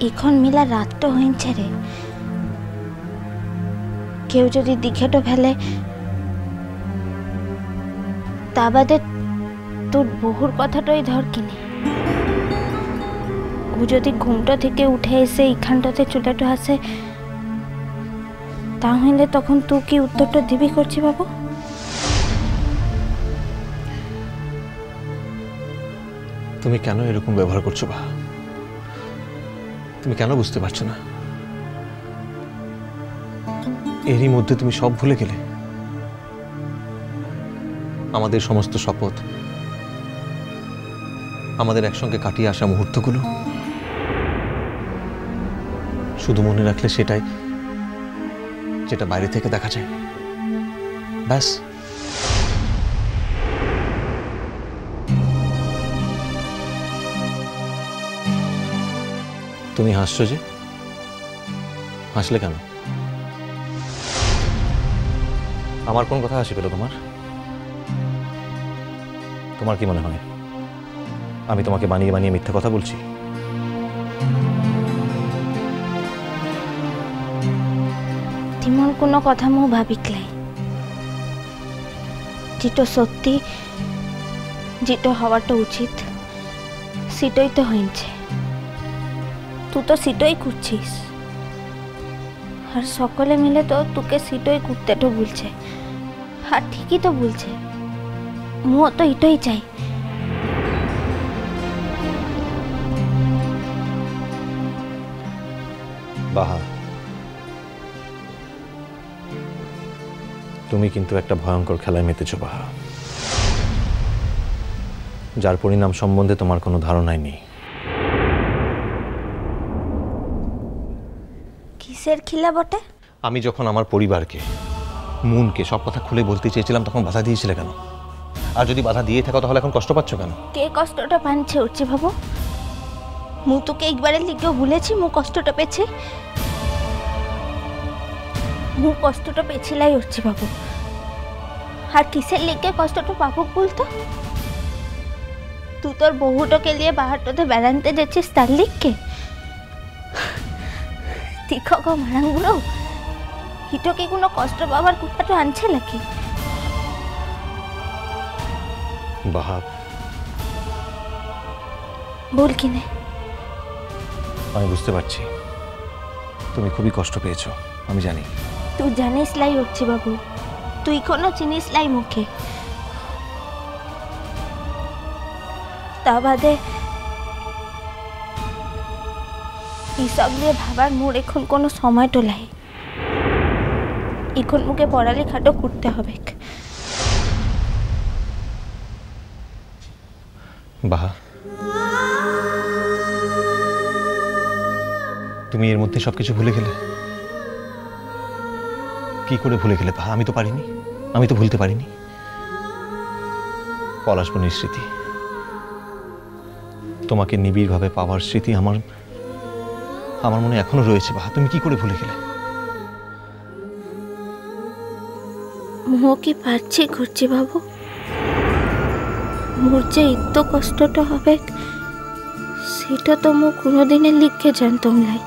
এখন মিলা রাত তো হয়েছে রে, কেউ যদি দিঘেটো ফেলে, তা বাদে তোর বহুর কথাটাই ধর কিনে। ও যদি ঘুমটা থেকে উঠে এসে এইখানটাতে চুলাটো আসে, তাহলে তখন তুই কি উত্তরটা দিবি করছি বাবু? তুমি কেন এরকম ব্যবহার করছো বা? তুমি কেন বুঝতে পারছো না? এরই মধ্যে তুমি সব ভুলে গেলে, আমাদের সমস্ত শপথ, আমাদের একসঙ্গে কাটিয়ে আসা মুহূর্তগুলো। শুধু মনে রাখলে সেটাই যেটা বাইরে থেকে দেখা যায়, ব্যাস। তুমি হাসছো যে, হাসলে কেন? আমার কোন কথা হাসি পেল তোমার? তোমার কি মনে হয় আমি তোমাকে বানিয়ে বানিয়ে মিথ্যা কথা বলছি? তেমন কোনো কথা মু ভাবিকলাই, যেটা সত্যি, যেটা হওয়াটা উচিত সেটাই তো হয়েছে। তুই তো সেটাই করছিস, আর সকলে মিলে তো তোকে সেটাই করতে তো বলছে। আর ঠিকই তো বলছে, মুও তো এটাই চাই। বাহা, তুমি কিন্তু একটা ভয়ঙ্কর খেলায় মেতেছো বাহা, যার পরিণাম সম্বন্ধে তোমার কোনো ধারণাই নেই। কিসের খেলা বটে? আমি যখন আমার পরিবারকে, মুনকে সব কথা খুলে বলতে চেয়েছিলাম, তখন বাধা দিয়েছিলে কেন? আর যদি বাধা দিয়ে থাকো তাহলে এখন কষ্ট পাচ্ছ কেন? কে কষ্টটা পাচ্ছে উঠছে বাবু? মু তোকে একবারের লিখেও ভুলেছি মু কষ্টটা পেয়েছি? মু কষ্টটা পেয়েছিলাই উঠছি বাবু। আর কিসের লিখে কষ্টটা পাবুক বলতো? তুই তোর বহুটাকে নিয়ে বাহারটাতে বেড়াতে যাচ্ছিস তার লিখকে? দেখো গো মারাঙ্গুলো, হিটো কি কোনো কষ্ট পাবার কথাটা আনছে নাকি? বাহা, বল কিনে। আমি বুঝতে পারছি তুমি খুবই কষ্ট পেয়েছো, আমি জানি। তুই জানিস লাই উঠছি বাবু, তুই কোনো চিনিস লাই মুখে। তা বাদে এইসব নিয়ে ভাবার মোর এখন কোনো সময় তো লাই। এখন মুখে পড়ালেখাটা করতে হবে। বাহা, তুমি এর মধ্যে সবকিছু ভুলে গেলে? কি করে ভুলে গেলে বাহা? আমি তো পারিনি, আমি তো ভুলতে পারিনি। পলাশবনির স্মৃতি, তোমাকে নিবিড়ভাবে পাওয়ার স্মৃতি আমার মনে এখনো রয়েছে বাহা। তুমি কি করে ভুলে গেলে? মো কি পারছি করছি বাবু? মোর যে এত কষ্টটা হবে সেটা তো মো কোনোদিনে লিখে জানতাম নাই।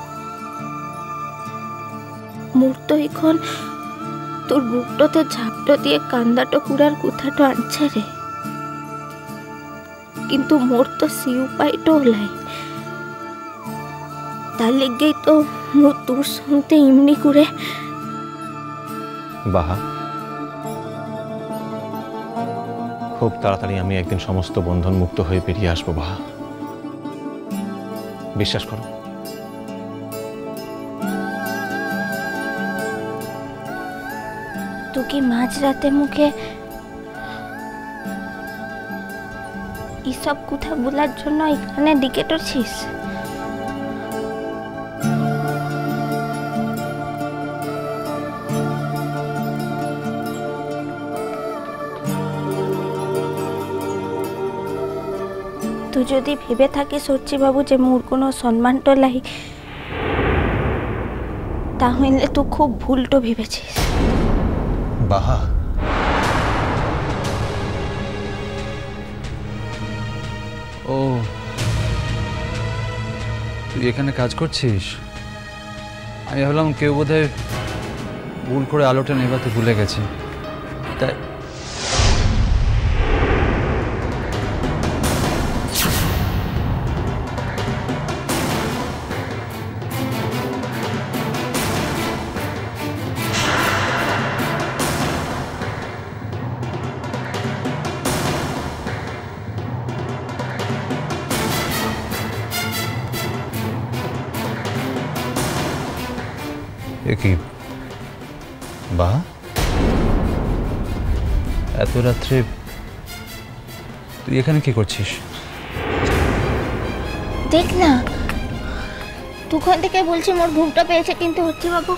মোর তো এখন তোর বুকটাতে ঝাপটা দিয়ে কান্দাটা কুড়ার কোথাটা আনছে রে, কিন্তু মোর তো সে উপায়টাও লাই। তার লেগেই তো মোর তোর সঙ্গে এমনি করে। বাহা, খুব তাড়াতাড়ি আমি একদিন সমস্ত বন্ধন মুক্ত হয়ে বেরিয়ে আসবো বাহা, বিশ্বাস করো। তুই কি মাঝরাতে মুখে এসব কথা বলার জন্য এখানে দিকে টরছিস? তুই যদি ভেবে থাকিস সচ্চি বাবু যে মোর কোনো সম্মান তো লাই, তাহলে তুই খুব ভুলটো ভেবেছিস। বাহা, ও তুই এখানে কাজ করছিস? আমি ভাবলাম কেউ বোধহয় ভুল করে আলোটা নেভাতে ভুলে গেছে, তাই কি বা এত রাত্রে তুই এখানে কি করছিস? দেখ না, তখন থেকে বলছি মোর ঘুমটা পেয়েছে, কিন্তু হচ্ছে বাবু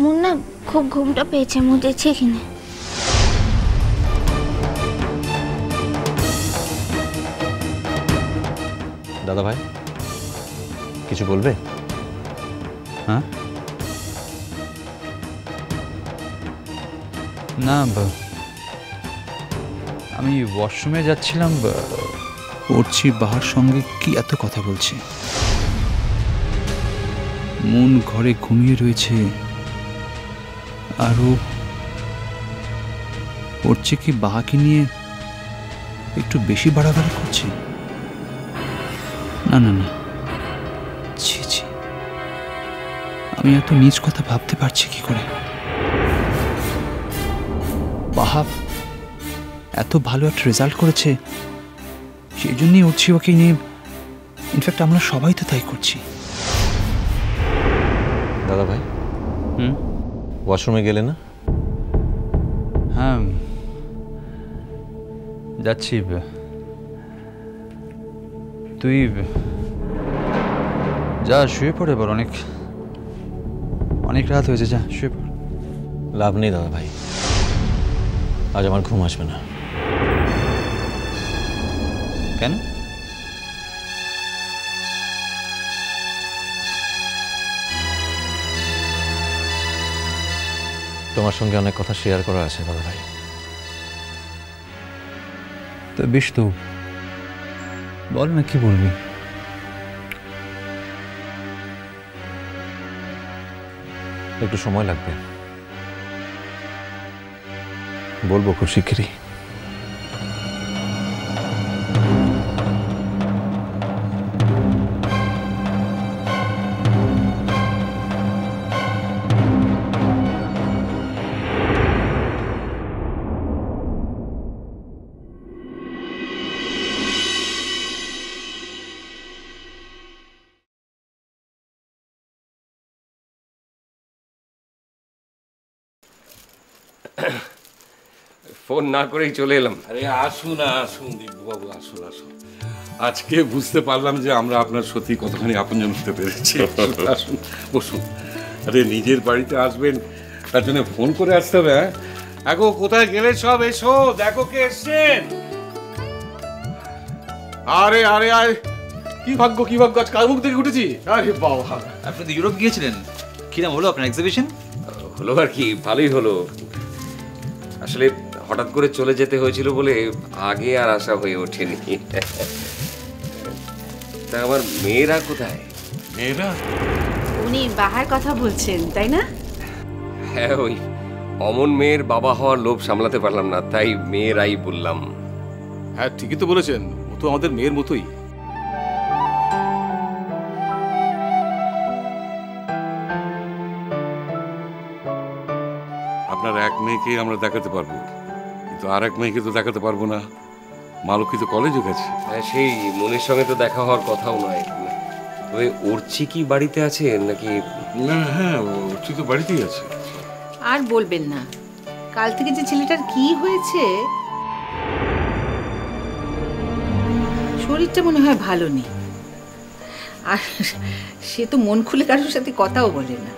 মোর না খুব ঘুমটা পেয়েছে, মুজেছে কিনে। দাদা ভাই কিছু বলবে? হ্যাঁ না, আমি ওয়াশরুমে যাচ্ছিলাম, পড়ছি বাহার সঙ্গে কি এত কথা বলছে। মন ঘরে ঘুমিয়ে রয়েছে, আরও পড়ছে কি বাহাকে নিয়ে একটু বেশি বাড়াবাড়ি করছে। না না না, ছি ছি, আমি এত নিজ কথা ভাবতে পারছি কি করে? বাহা এত ভালো একটা রেজাল্ট করেছে, সেই জন্যই উঠছি ওকে নিয়ে। ইনফ্যাক্ট আমরা সবাই তো তাই করছি। দাদা ভাই ওয়াশরুমে গেলে না? হ্যাঁ যাচ্ছি। তুই যা শুয়ে পড়ে, এবার অনেক অনেক রাত হয়েছে, যা শুয়ে পড়। লাভ নেই দাদা ভাই, আজ আমার ঘুম আসবে না। কেন? তোমার সঙ্গে অনেক কথা শেয়ার করা আছে দাদা ভাই। তো বেশ, তো বল না, কি বলবি? একটু সময় লাগবে, বলবো খুব শিগগিরই। ফোন না করেই চলে এলাম। আরে আসুন আসুন দিব্যবাবু, আসুন আসুন। আজকে বুঝতে পারলাম যে আমরা আপনার সত্যি কতখানি আপনজন হতে পেরেছি। আসুন বসুন। আরে নিজের বাড়িতে আসবেন, তার জন্য ফোন করে আসতে হবে। হ্যাঁ এখন কোথায় গেলে সব? এসো দেখো কে এসছেন। আরে আরে আরে, কি ভাগ্য কি ভাগ্য, আজ কার মুখ থেকে উঠেছি। আরে বাবা, আপনি তো ইউরোপ গিয়েছিলেন, কিরম হলো আপনার এক্সিবিশন? হলো আর কি, ভালোই হলো। আসলে হঠাৎ করে চলে যেতে হয়েছিল বলে আগে আর আশা হয়ে ওঠেনি। তা আমার মেয়েরা কোথায়? মেয়েরা? উনি বাহার কথা বলছেন তাই না? হ্যাঁ, ওই অমন মেয়ের বাবা হওয়ার লোভ সামলাতে পারলাম না, তাই মেয়েরাই বললাম। হ্যাঁ ঠিকই তো বলেছেন, ও তো আমাদের মেয়ের মতোই। আপনার এক মেয়েকে আমরা দেখাতে পারবো, কিন্তু আর এক মেয়েকে তো দেখাতে পারবো না। মালকী তো কলেজে গেছে। হ্যাঁ, সেই মনের সঙ্গে তো দেখা হওয়ার কথাও নয়। তবে ওরছি কি বাড়িতে আছে নাকি? না হ্যাঁ, ওরছি তো বাড়িতেই আছে। আর বলবেন না, কাল থেকে যে ছেলেটার কি হয়েছে, শরীরটা মনে হয় ভালো নেই। আর সে তো মন খুলে কারোর সাথে কথাও বলে না।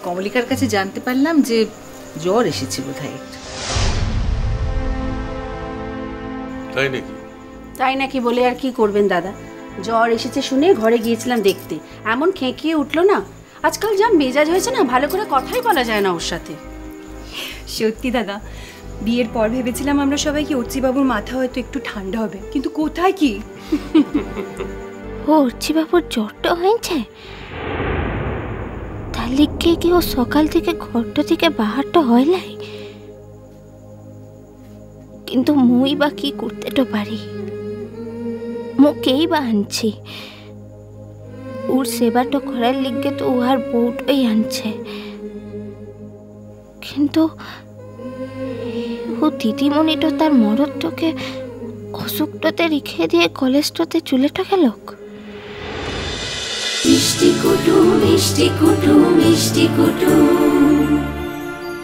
কমলিকার কাছে জানতে পারলাম যে জ্বর এসেছে বোধহয়। তাই নাকি? তাই নাকি বলে আর কি করবেন দাদা, জ্বর এসেছে শুনে ঘরে গিয়েছিলাম দেখতে, এমন খেঁকিয়ে উঠলো না। আজকাল যা মেজাজ হয়েছে না, ভালো করে কথাই বলা যায় না ওর সাথে। সত্যি দাদা, বিয়ের পর ভেবেছিলাম আমরা সবাই কি অর্চিবাবুর মাথা হয়তো একটু ঠান্ডা হবে, কিন্তু কোথায় কি। ও অর্চিবাবুর জ্বরটা হয়েছে, তার লিখে কি ও সকাল থেকে ঘরটা থেকে বাহারটা হয় লাই। কিন্তু মুই বা কি করতে তো পারি, মুকেই বা আনছি, ওর সেবাটা করার লিগে তো উহার বউটাই আনছে। কিন্তু ও দিদিমণিটা তার মরদটাকে অসুখটাতে রেখে দিয়ে কলেজটাতে চুলেটা গেল। মিষ্টি কুটু মিষ্টি কুটু মিষ্টি কুটু।